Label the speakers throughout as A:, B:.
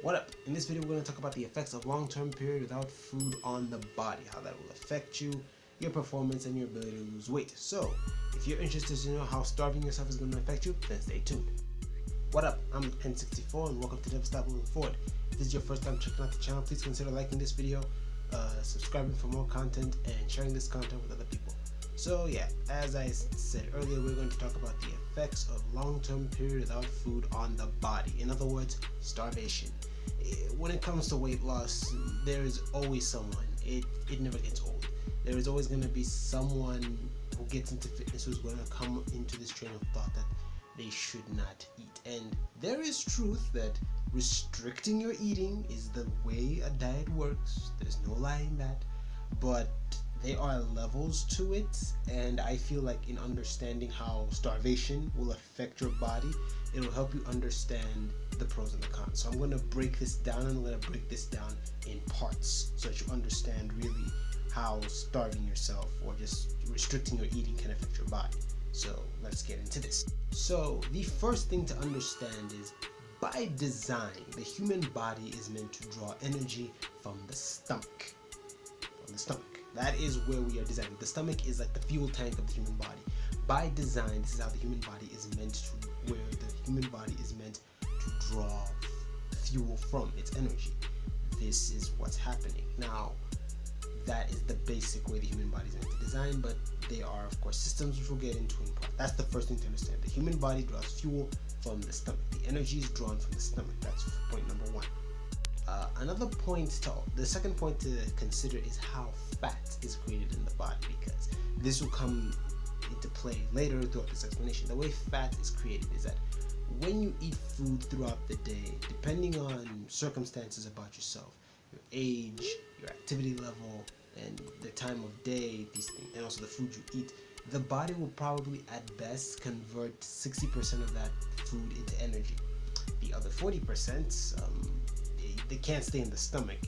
A: What up? In this video we're going to talk about the effects of long-term period without food on the body, how that will affect you, your performance, and your ability to lose weight. So, if you're interested to know how starving yourself is going to affect you, then stay tuned. What up? I'm N64 and welcome to Never Stop Moving Forward. If this is your first time checking out the channel, please consider liking this video, subscribing for more content, and sharing this content with other people. So yeah, as I said earlier, we're going to talk about the effects of long-term period without food on the body. In other words, starvation. When it comes to weight loss, there is always someone. It never gets old. There is always going to be someone who gets into fitness who's going to come into this train of thought that they should not eat. And there is truth that restricting your eating is the way a diet works. There's no lying that. But there are levels to it, and I feel like in understanding how starvation will affect your body, it'll help you understand the pros and the cons. So I'm going to break this down, and I'm going to break this down in parts so that you understand really how starving yourself or just restricting your eating can affect your body. So let's get into this. So the first thing to understand is, by design, the human body is meant to draw energy from the stomach. That is where we are designed. The stomach is like the fuel tank of the human body. By design, this is how the human body is meant to, where the human body is meant to draw fuel from, its energy. This is what's happening. Now, that is the basic way the human body is meant to design, but there are, of course, systems which we'll get into in part. That's the first thing to understand. The human body draws fuel from the stomach. The energy is drawn from the stomach. That's point number one. The second point to consider is how fat is created in the body, because this will come into play later throughout this explanation. The way fat is created is that when you eat food throughout the day, depending on circumstances about yourself, your age, your activity level, and the time of day, these things, and also the food you eat, the body will probably at best convert 60% of that food into energy. The other 40%, they can't stay in the stomach.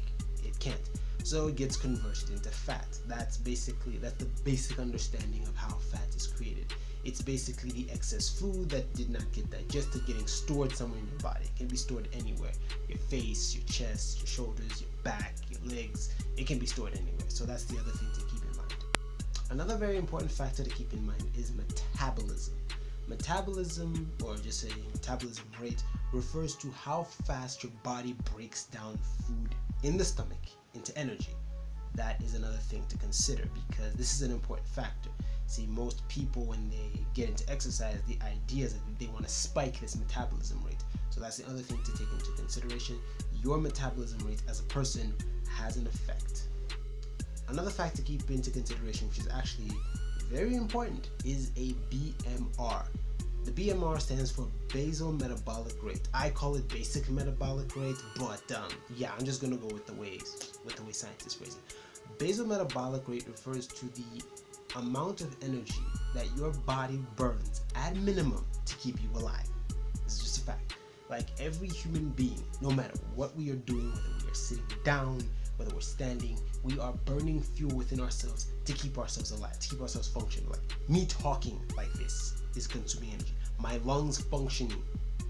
A: It can't. So it gets converted into fat. That's the basic understanding of how fat is created. It's basically the excess food that did not get digested getting stored somewhere in your body. It can be stored anywhere. Your face, your chest, your shoulders, your back, your legs. It can be stored anywhere. So that's the other thing to keep in mind. Another very important factor to keep in mind is metabolism. Metabolism, or just say metabolism rate, refers to how fast your body breaks down food in the stomach into energy. That is another thing to consider, because this is an important factor. See, most people, when they get into exercise, the idea is that they want to spike this metabolism rate. So that's the other thing to take into consideration. Your metabolism rate as a person has an effect. Another fact to keep into consideration, which is actually very important, is a BMR. The BMR stands for basal metabolic rate. I call it basic metabolic rate, but yeah, I'm just gonna go with the way scientists phrase it. Basal metabolic rate refers to the amount of energy that your body burns at minimum to keep you alive. This is just a fact. Like every human being, no matter what we are doing, whether we are sitting down, whether we're standing, we are burning fuel within ourselves to keep ourselves alive, to keep ourselves functioning. Like me talking like this is consuming energy. My lungs functioning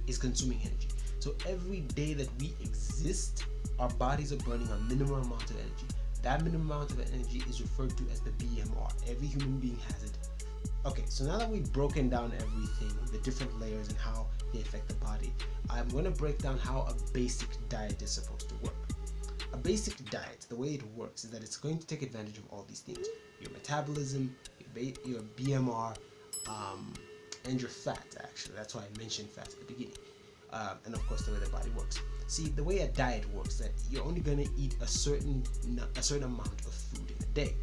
A: is consuming energy. So every day that we exist, our bodies are burning a minimum amount of energy. That minimum amount of energy is referred to as the BMR. Every human being has it. Okay, so now that we've broken down everything, the different layers and how they affect the body, I'm going to break down how a basic diet is supposed to work. A basic diet, the way it works is that it's going to take advantage of all these things: your metabolism, your BMR, and your fat. Actually, that's why I mentioned fat at the beginning, and of course the way the body works. See, the way a diet works, that you're only going to eat a certain amount of food in a day.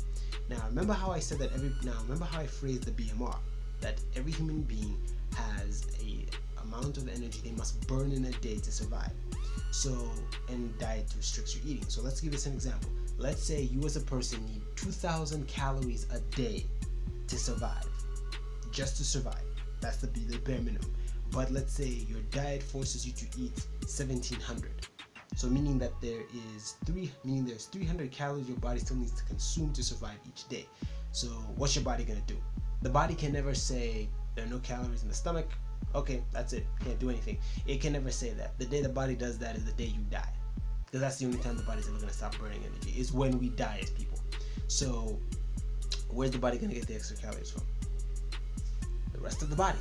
A: Now remember how I said that remember how I phrased the BMR, that every human being has a amount of energy they must burn in a day to survive. So, and diet restricts your eating. So let's give this an example. Let's say you as a person need 2,000 calories a day to survive, just to survive. That's the bare minimum. But let's say your diet forces you to eat 1,700. So meaning that there's 300 calories your body still needs to consume to survive each day. So what's your body gonna do? The body can never say there are no calories in the stomach, Okay, that's it. Can't do anything. It can never say that. The day the body does that is the day you die, because that's the only time the body's ever gonna stop burning energy. Is when we die as people. So where's the body gonna get the extra calories from? The rest of the body.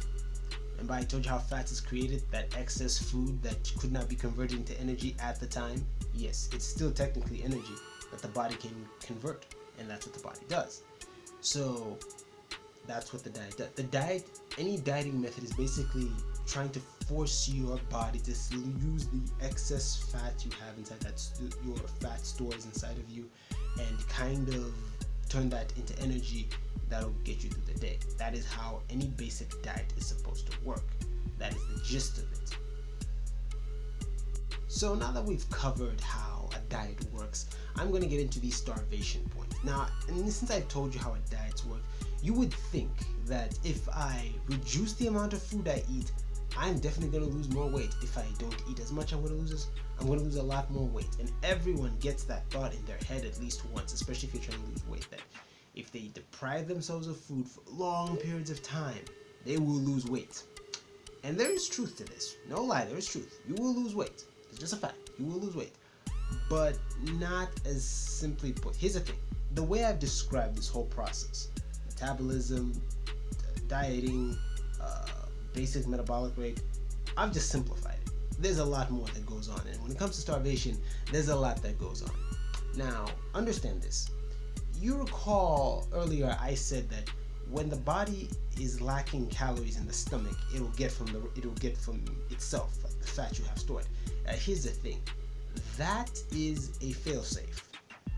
A: Remember I told you how fat is created, that excess food that could not be converted into energy at the time? Yes, it's still technically energy that the body can convert, and that's what the body does. So that's what the diet does. The diet, any dieting method is basically trying to force your body to use the excess fat you have inside your fat stores inside of you, and kind of turn that into energy that'll get you through the day. That is how any basic diet is supposed to work. That is the gist of it. So now that we've covered how a diet works, I'm going to get into these starvation points. Now, and since I've told you how a diet works, you would think that if I reduce the amount of food I eat, I'm definitely going to lose more weight. If I don't eat as much, I'm going to lose a lot more weight. And everyone gets that thought in their head at least once, especially if you're trying to lose weight, that if they deprive themselves of food for long periods of time, they will lose weight. And there is truth to this. No lie, there is truth. You will lose weight. It's just a fact. You will lose weight. But not as simply put. Here's the thing. The way I've described this whole process, metabolism, dieting, basic metabolic rate, I've just simplified it. There's a lot more that goes on. And when it comes to starvation, there's a lot that goes on. Now, understand this. You recall earlier I said that when the body is lacking calories in the stomach, it'll get from itself, like the fat you have stored. Here's the thing. That is a failsafe.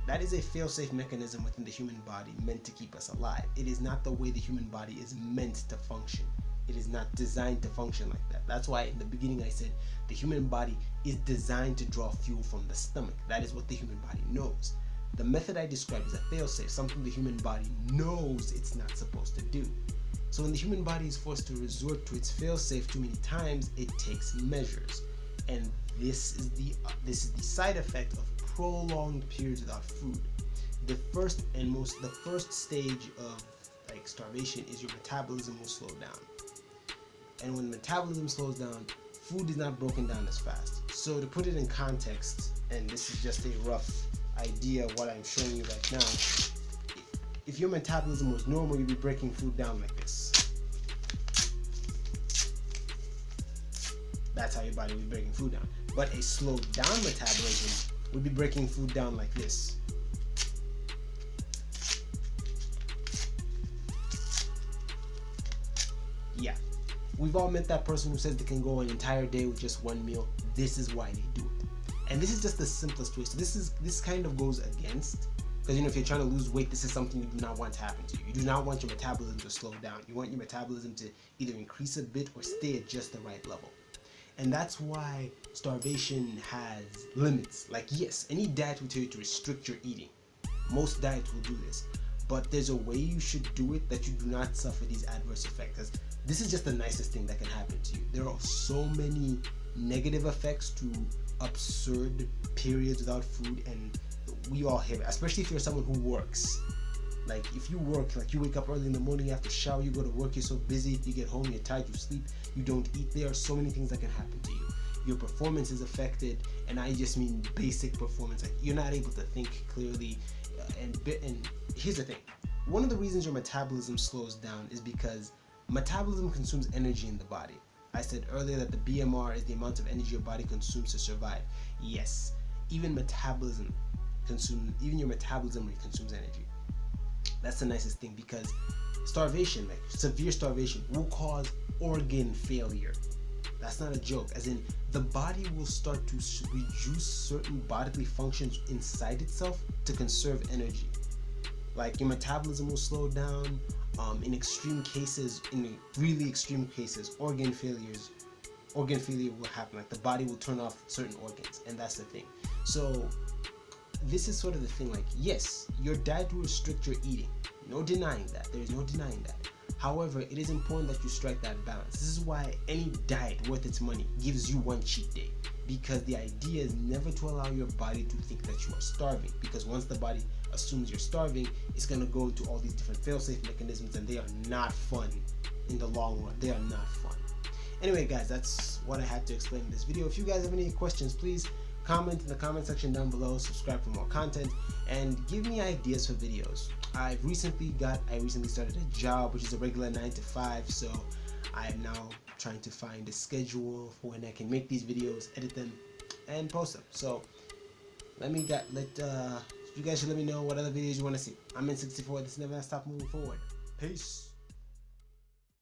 A: That is a fail-safe mechanism within the human body meant to keep us alive. It is not the way the human body is meant to function. It is not designed to function like that. That's why in the beginning I said the human body is designed to draw fuel from the stomach. That is what the human body knows. The method I described is a fail-safe, something the human body knows it's not supposed to do. So when the human body is forced to resort to its fail-safe too many times, it takes measures. And this is the side effect of prolonged periods without food. The first stage of like starvation is your metabolism will slow down. And when metabolism slows down, food is not broken down as fast. So to put it in context, and this is just a rough idea of what I'm showing you right now, if your metabolism was normal, you'd be breaking food down like this. That's how your body would be breaking food down. But a slowed down metabolism would be breaking food down like this. Yeah. We've all met that person who says they can go an entire day with just one meal. This is why they do it. And this is just the simplest way. So this kind of goes against, because if you're trying to lose weight, this is something you do not want to happen to you. You do not want your metabolism to slow down. You want your metabolism to either increase a bit or stay at just the right level. And that's why starvation has limits. Like, yes, any diet will tell you to restrict your eating. Most diets will do this. But there's a way you should do it that you do not suffer these adverse effects. This is just the nicest thing that can happen to you. There are so many negative effects to absurd periods without food, and we all have it, especially if you're someone who works. Like, if you work, like you wake up early in the morning, you have to shower, you go to work, you're so busy, you get home, you're tired, you sleep, you don't eat. There are so many things that can happen to you. Your performance is affected, and I just mean basic performance. Like, you're not able to think clearly, and here's the thing. One of the reasons your metabolism slows down is because metabolism consumes energy in the body. I said earlier that the BMR is the amount of energy your body consumes to survive. Yes, even your metabolism rate consumes energy. That's the nicest thing, because starvation, like severe starvation, will cause organ failure. That's not a joke. As in, the body will start to reduce certain bodily functions inside itself to conserve energy. Like, your metabolism will slow down. In extreme cases, in really extreme cases, organ failure will happen. Like, the body will turn off certain organs, and that's the thing. So this is sort of the thing. Like, yes, your diet will restrict your eating. No denying that. There is no denying that. However, it is important that you strike that balance. This is why any diet worth its money gives you one cheat day, because the idea is never to allow your body to think that you are starving, because once the body assumes you're starving, it's going to go into all these different fail-safe mechanisms, and they are not fun in the long run. They are not fun. Anyway guys, that's what I had to explain in this video. If you guys have any questions, please comment in the comment section down below, subscribe for more content, and give me ideas for videos. I recently started a job, which is a regular 9 to 5, so I am now trying to find a schedule for when I can make these videos, edit them, and post them. So you guys should let me know what other videos you want to see. I'm in 64. This never stop moving forward. Peace.